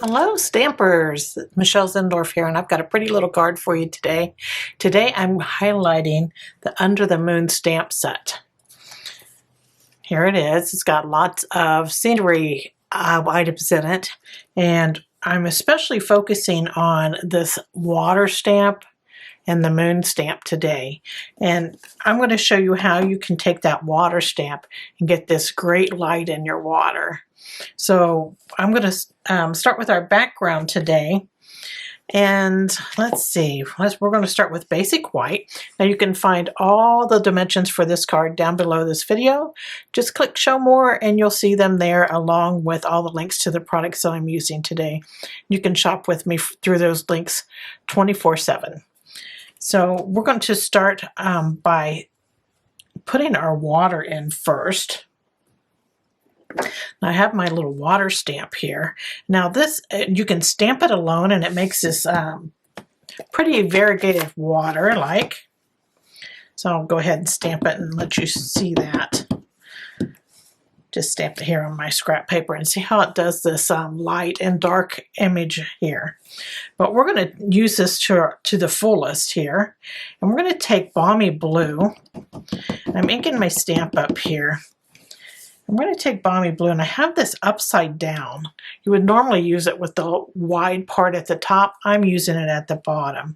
Hello Stampers, Michelle Zindorf here, and I've got a pretty little card for you today. Today I'm highlighting the Under the Moon stamp set. Here it is. It's got lots of scenery items in it, and I'm especially focusing on this water stamp and the moon stamp today. And I'm going to show you how you can take that water stamp and get this great light in your water. So I'm going to start with our background today. And let's see, we're going to start with basic white. Now you can find all the dimensions for this card down below this video. Just click show more and you'll see them there along with all the links to the products that I'm using today. You can shop with me through those links 24/7. So we're going to start by putting our water in first. Now I have my little water stamp here. Now this, you can stamp it alone and it makes this pretty variegated water like. So I'll go ahead and stamp it and let you see that. Just stamp it here on my scrap paper and see how it does this light and dark image here. But we're going to use this to the fullest here. And we're going to take Balmy Blue. I'm inking my stamp up here. I'm going to take Balmy Blue, and I have this upside down. You would normally use it with the wide part at the top. I'm using it at the bottom.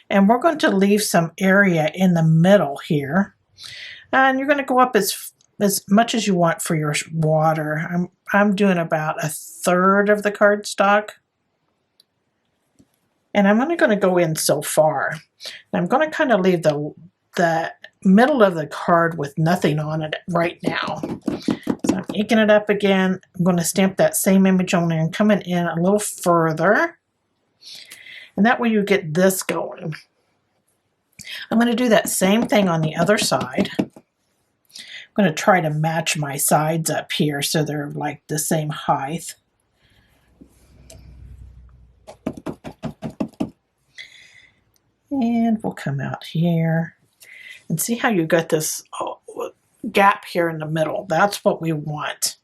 And we're going to leave some area in the middle here. And you're going to go up as much as you want for your water. I'm doing about 1/3 of the cardstock. And I'm only going to go in so far. And I'm going to kind of leave the middle of the card with nothing on it right now. So I'm inking it up again. I'm going to stamp that same image on there and coming in a little further. And that way you get this going. I'm going to do that same thing on the other side. I'm going to try to match my sides up here so they're like the same height. And we'll come out here and see how you got this gap here in the middle. That's what we want,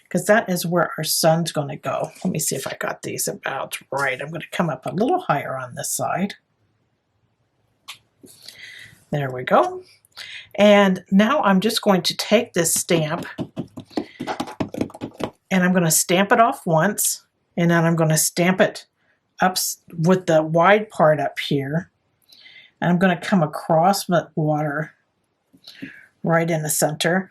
because that is where our sun's going to go. Let me see if I got these about right. I'm going to come up a little higher on this side. There we go. And now I'm just going to take this stamp and I'm going to stamp it off once, and then I'm going to stamp it up with the wide part up here. And I'm going to come across the water right in the center.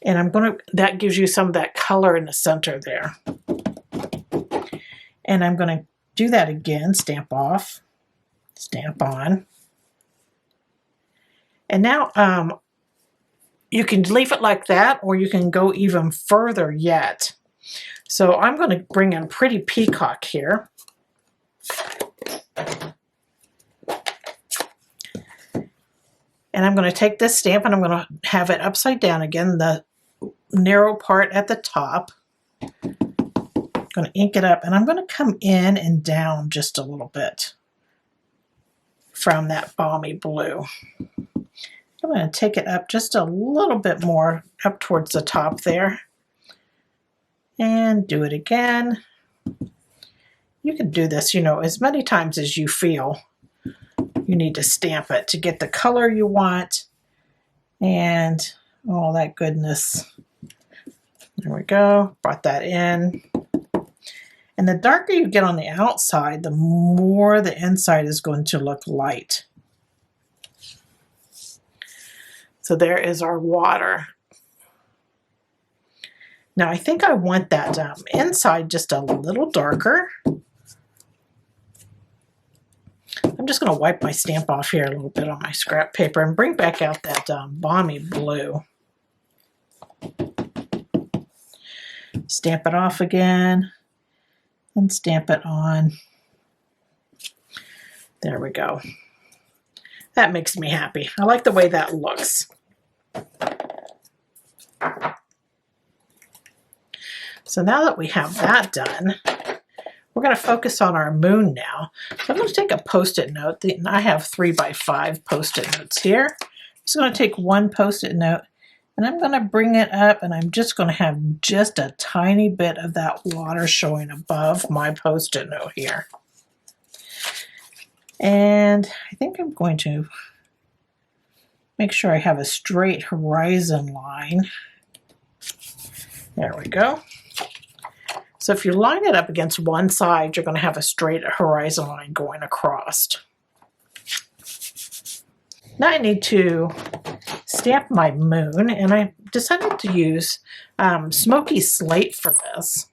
And that gives you some of that color in the center there. And I'm going to do that again, stamp off, stamp on. And now you can leave it like that, or you can go even further yet. So I'm going to bring in Pretty Peacock here. And I'm going to take this stamp and I'm going to have it upside down again, the narrow part at the top. I'm going to ink it up, and I'm going to come in and down just a little bit from that Balmy Blue. I'm going to take it up just a little bit more up towards the top there. And do it again. You can do this, as many times as you feel you need to stamp it to get the color you want and all that goodness. There we go. Brought that in. And the darker you get on the outside, the more the inside is going to look light. So there is our water. Now I think I want that inside just a little darker. I'm just going to wipe my stamp off here a little bit on my scrap paper and bring back out that Balmy Blue. Stamp it off again and stamp it on. There we go. That makes me happy. I like the way that looks. So now that we have that done, we're going to focus on our moon now. So I'm going to take a Post-it note. I have 3x5 Post-it notes here. I'm just going to take one Post-it note And I'm going to bring it up, and I'm just going to have just a tiny bit of that water showing above my Post-it note here. And I think I'm going to make sure I have a straight horizon line. There we go. So if you line it up against one side, you're going to have a straight horizon line going across. Now I need to stamp my moon, and I decided to use smoky slate for this.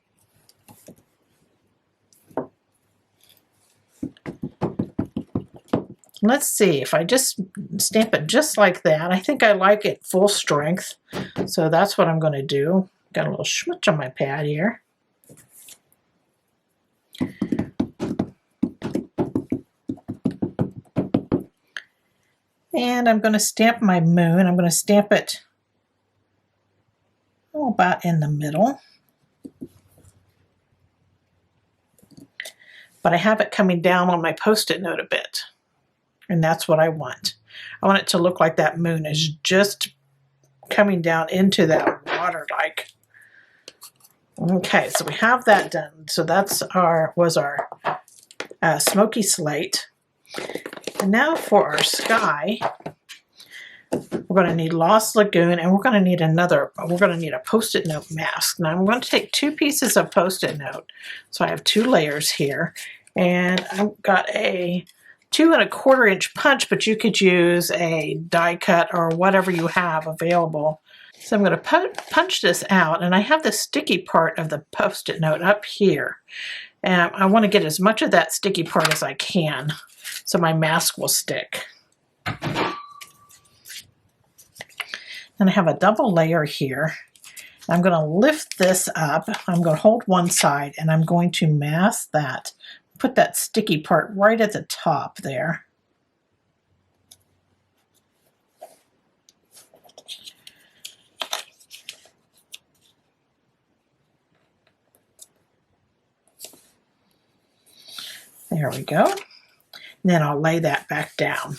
Let's see, if I just stamp it just like that, I think I like it full strength, so that's what I'm going to do. Got a little smudge on my pad here. And I'm going to stamp my moon. I'm going to stamp it about in the middle. But I have it coming down on my Post-it note a bit. And that's what I want. I want it to look like that moon is just coming down into that water like. Okay, so we have that done. So that's our smoky slate. And now for our sky, we're going to need Lost Lagoon, and we're going to need a Post-it note mask. Now I'm going to take 2 pieces of Post-it note. So I have 2 layers here, and I've got a 2 1/4 inch punch, but you could use a die cut or whatever you have available. So I'm going to punch this out, and I have the sticky part of the Post-it note up here. And I want to get as much of that sticky part as I can so my mask will stick. And I have a double layer here. I'm going to lift this up. I'm going to hold one side, and I'm going to mask that. Put that sticky part right at the top there. There we go. And then I'll lay that back down.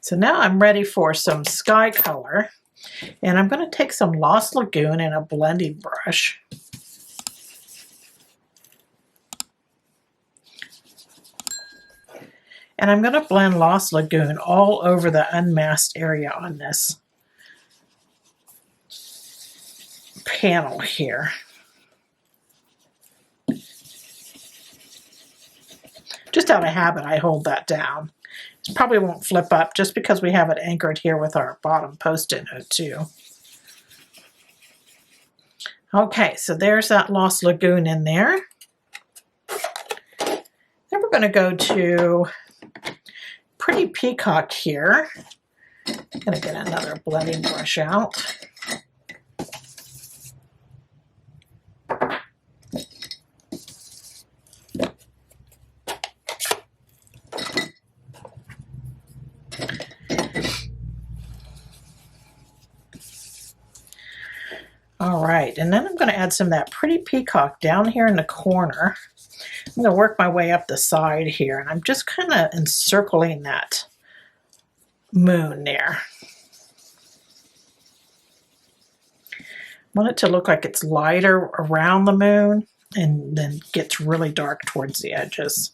So now I'm ready for some sky color. And I'm going to take some Lost Lagoon and a blending brush. And I'm going to blend Lost Lagoon all over the unmasked area on this panel here. Just out of habit, I hold that down. It probably won't flip up just because we have it anchored here with our bottom Post-it note too. Okay, so there's that Lost Lagoon in there. Then we're going to go to Pretty Peacock here. I'm going to get another blending brush out. All right, and then I'm going to add some of that Pretty Peacock down here in the corner. I'm going to work my way up the side here, and I'm just kind of encircling that moon there. I want it to look like it's lighter around the moon and then gets really dark towards the edges.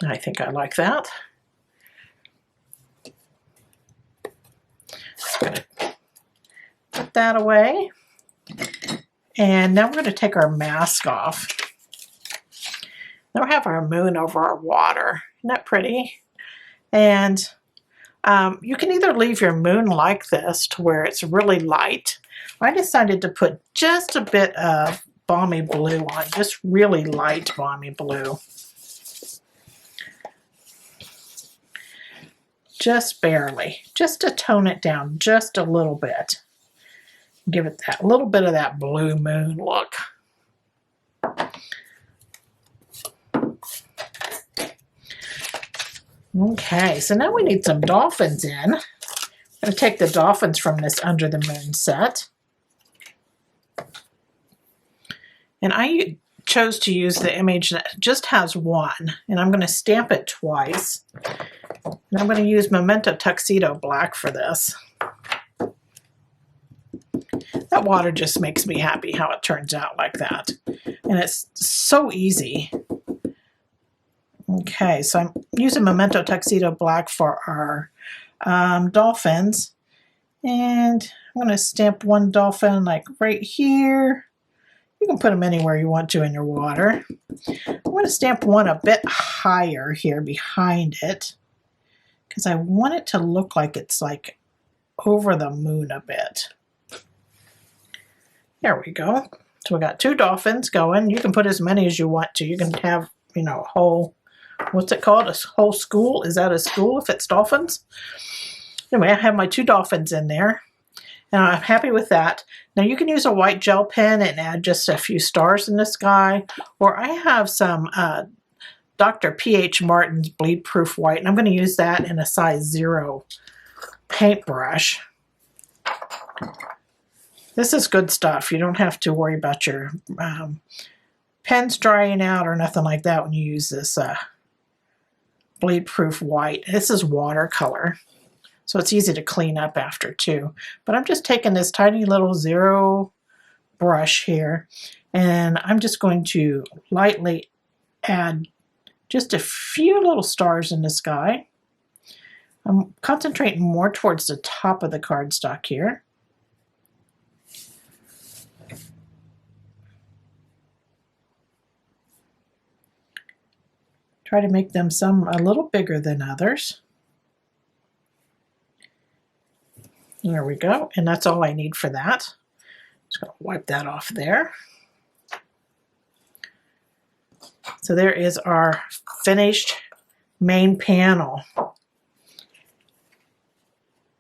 I think I like that. Just going to put that away. And now we're going to take our mask off. Now we have our moon over our water. Isn't that pretty? And you can either leave your moon like this to where it's really light. I decided to put just a bit of Balmy Blue on, just really light Balmy Blue. Just barely, just to tone it down just a little bit. Give it that little bit of that blue moon look. Okay, so now we need some dolphins in. I'm going to take the dolphins from this Under the Moon set. And I chose to use the image that just has one. And I'm going to stamp it twice. And I'm going to use Memento Tuxedo Black for this. That water just makes me happy how it turns out like that. And it's so easy. Okay, so I'm using Memento Tuxedo Black for our dolphins. And I'm going to stamp one dolphin like right here. You can put them anywhere you want to in your water. I'm going to stamp one a bit higher here behind it because I want it to look like it's like over the moon a bit. There we go. So we got two dolphins going. You can put as many as you want to. You can have, you know, a whole, what's it called? A whole school? Is that a school if it's dolphins? Anyway, I have my two dolphins in there. And I'm happy with that. Now you can use a white gel pen and add just a few stars in the sky. Or I have some Dr. P.H. Martin's Bleed Proof White. And I'm going to use that in a size 0 paintbrush. This is good stuff. You don't have to worry about your pens drying out or nothing like that when you use this Bleed Proof White. This is watercolor. So it's easy to clean up after too. But I'm just taking this tiny little 0 brush here and I'm just going to lightly add just a few little stars in the sky. I'm concentrating more towards the top of the cardstock here. Try to make them some a little bigger than others. There we go, and that's all I need for that. Just going to wipe that off there. So there is our finished main panel.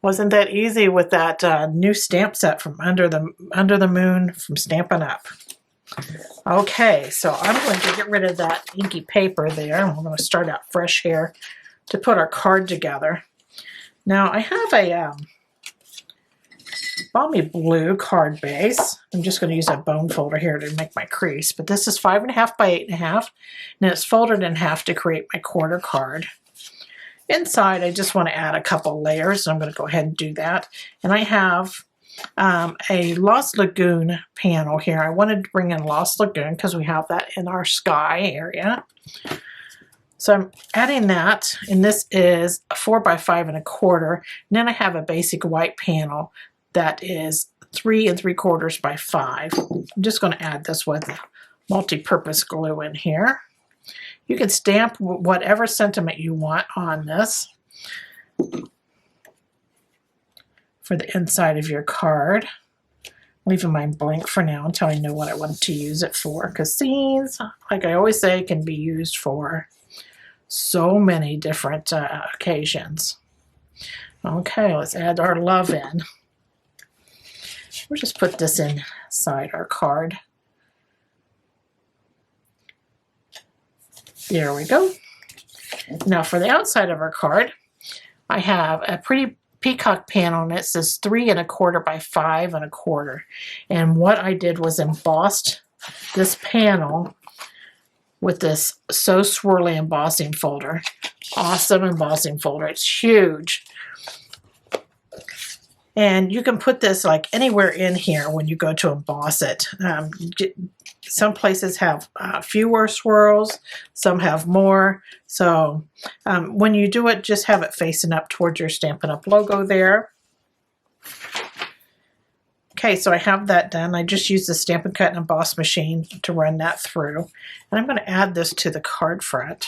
Wasn't that easy with that new stamp set from Under the Moon from Stampin' Up. Okay, so I'm going to get rid of that inky paper there. We're going to start out fresh here to put our card together. Now I have a Balmy Blue card base. I'm just going to use a bone folder here to make my crease, but this is 5.5 by 8.5, and it's folded in half to create my quarter card. Inside, I just want to add a couple layers, so I'm going to go ahead and do that. And I have a Lost Lagoon panel here. I wanted to bring in Lost Lagoon because we have that in our sky area. So I'm adding that, and this is a 4 by 5.25. And then I have a basic white panel that is 3 3/4 by 5. I'm just going to add this with multi-purpose glue in here. You can stamp whatever sentiment you want on this for the inside of your card. Leaving mine blank for now until I know what I want to use it for, because these, like I always say, can be used for so many different occasions. Okay, let's add our love in. We'll just put this inside our card. There we go. Now for the outside of our card, I have a pretty peacock panel, and it says 3 1/4 by 5 1/4. And what I did was embossed this panel with this So Swirly embossing folder. Awesome embossing folder. It's huge. And you can put this like anywhere in here when you go to emboss it. Some places have fewer swirls, some have more. So when you do it, just have it facing up towards your Stampin' Up logo there. Okay, so I have that done. I just used the Stampin' Cut and Emboss machine to run that through. And I'm going to add this to the card front.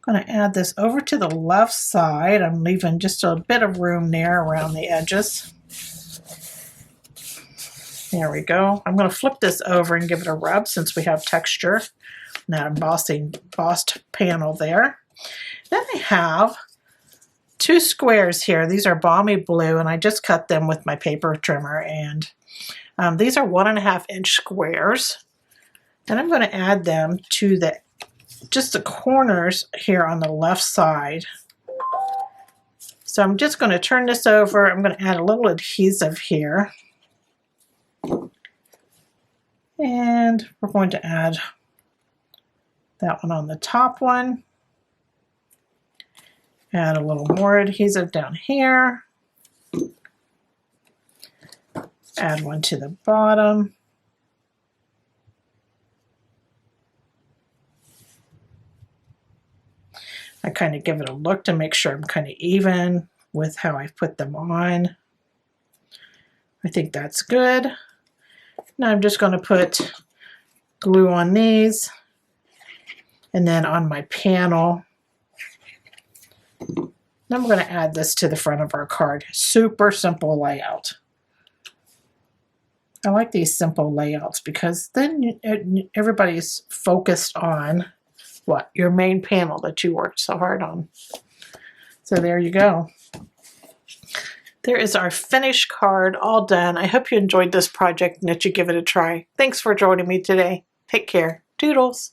I'm going to add this over to the left side. I'm leaving just a bit of room there around the edges. There we go. I'm going to flip this over and give it a rub since we have texture in that embossed panel there. Then I have 2 squares here. These are Balmy Blue, and I just cut them with my paper trimmer. And these are 1.5 inch squares. And I'm going to add them to the just the corners here on the left side. So I'm just going to turn this over. I'm going to add a little adhesive here. And we're going to add that one on the top one. Add a little more adhesive down here. Add one to the bottom. I kind of give it a look to make sure I'm kind of even with how I've put them on. I think that's good. Now I'm just going to put glue on these and then on my panel. Then I'm going to add this to the front of our card. Super simple layout. I like these simple layouts because then everybody's focused on what? Your main panel that you worked so hard on. So there you go. There is our finished card all done. I hope you enjoyed this project and that you give it a try. Thanks for joining me today. Take care. Toodles.